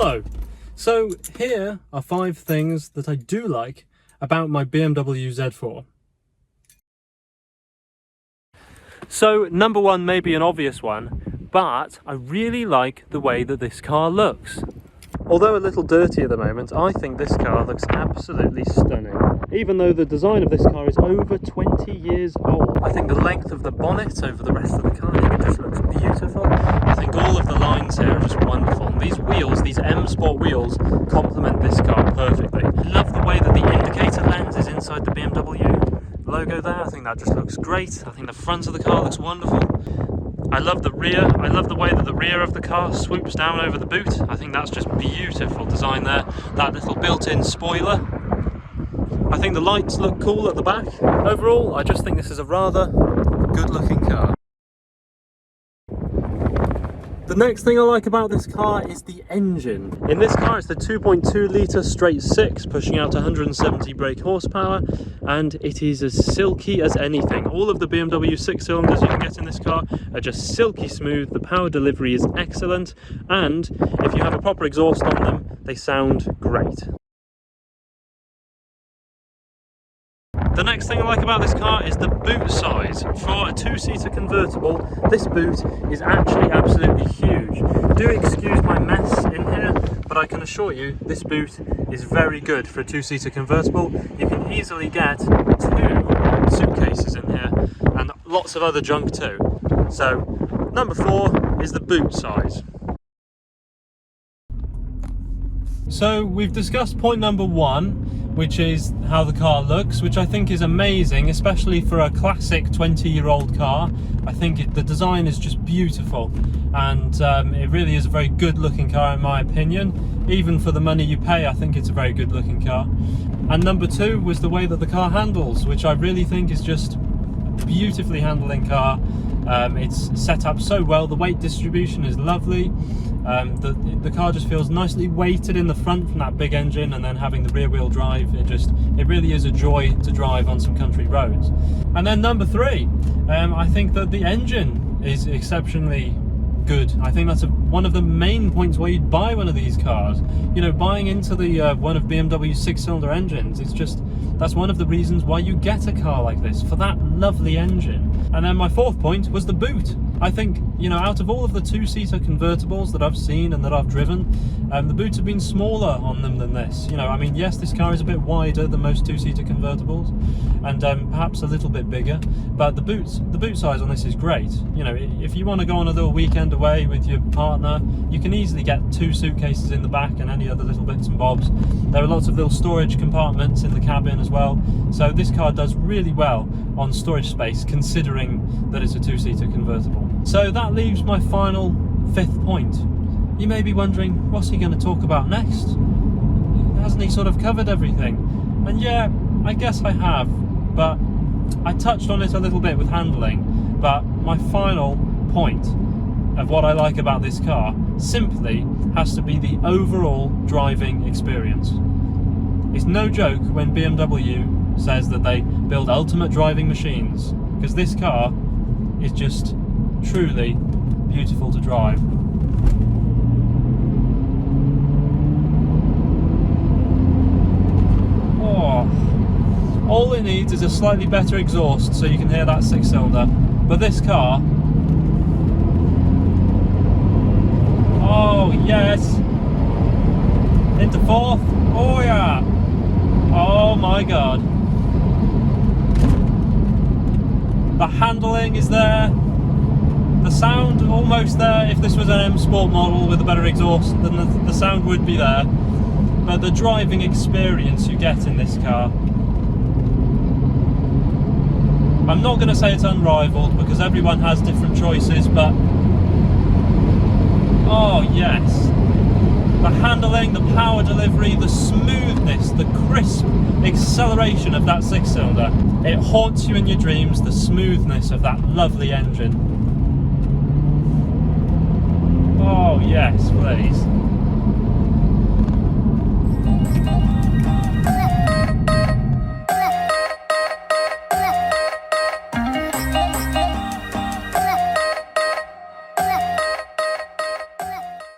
Hello! So here are 5 things that I do like about my BMW Z4. So number 1 may be an obvious one, but I really like the way that this car looks. Although a little dirty at the moment, I think this car looks absolutely stunning. Even though the design of this car is over 20 years old. I think the length of the bonnet over the rest of the car just looks beautiful. I think all of the lines here are just wonderful. And these wheels, these M Sport wheels, complement this car perfectly. I love the way that the indicator lens is inside the BMW logo there. I think that just looks great. I think the front of the car looks wonderful. I love the rear. I love the way that the rear of the car swoops down over the boot. I think that's just beautiful design there. That little built-in spoiler. I think the lights look cool at the back. Overall, I just think this is a rather good-looking car. The next thing I like about this car is the engine. In this car it's the 2.2 litre straight 6 pushing out 170 brake horsepower, and it is as silky as anything. All of the BMW 6 cylinders you can get in this car are just silky smooth, the power delivery is excellent, and if you have a proper exhaust on them, they sound great. The next thing I like about this car is the boot size. For a 2-seater convertible, this boot is actually absolutely huge. Do excuse my mess in here, but I can assure you this boot is very good for a 2-seater convertible. You can easily get 2 suitcases in here and lots of other junk too. So, number 4 is the boot size. So we've discussed point number 1, which is how the car looks, which I think is amazing, especially for a classic 20-year-old car. I think the design is just beautiful, and it really is a very good looking car in my opinion. Even for the money you pay, I think it's a very good looking car. And number 2 was the way that the car handles, which I really think is just a beautifully handling car. It's set up so well, the weight distribution is lovely. The car just feels nicely weighted in the front from that big engine, and then having the rear wheel drive, it really is a joy to drive on some country roads. And then number 3, I think that the engine is exceptionally good. I think that's one of the main points why you'd buy one of these cars. You know, buying into the one of BMW's 6-cylinder engines, that's one of the reasons why you get a car like this, for that lovely engine. And then my 4th point was the boot. I think, you know, out of all of the 2-seater convertibles that I've seen and that I've driven, the boots have been smaller on them than this. You know, I mean, yes, this car is a bit wider than most 2-seater convertibles, and perhaps a little bit bigger, but the boot size on this is great. You know, if you want to go on a little weekend away with your partner, you can easily get 2 suitcases in the back and any other little bits and bobs. There are lots of little storage compartments in the cabin as well, so this car does really well on storage space, considering that it's a 2-seater convertible. So that leaves my final 5th point. You may be wondering, what's he going to talk about next? Hasn't he sort of covered everything? And yeah, I guess I have, but I touched on it a little bit with handling. But my final point of what I like about this car simply has to be the overall driving experience. It's no joke when BMW says that they build ultimate driving machines, because this car is just truly beautiful to drive. Oh, all it needs is a slightly better exhaust so you can hear that 6-cylinder, but this car, oh yes, into 4th, oh yeah, oh my god. The handling is there, the sound almost there. If this was an M Sport model with a better exhaust, then the sound would be there, but the driving experience you get in this car, I'm not going to say it's unrivaled because everyone has different choices, but oh yes, the handling, the power delivery, the smoothness, the crisp acceleration of that 6-cylinder, it haunts you in your dreams, the smoothness of that lovely engine. Oh yes, please.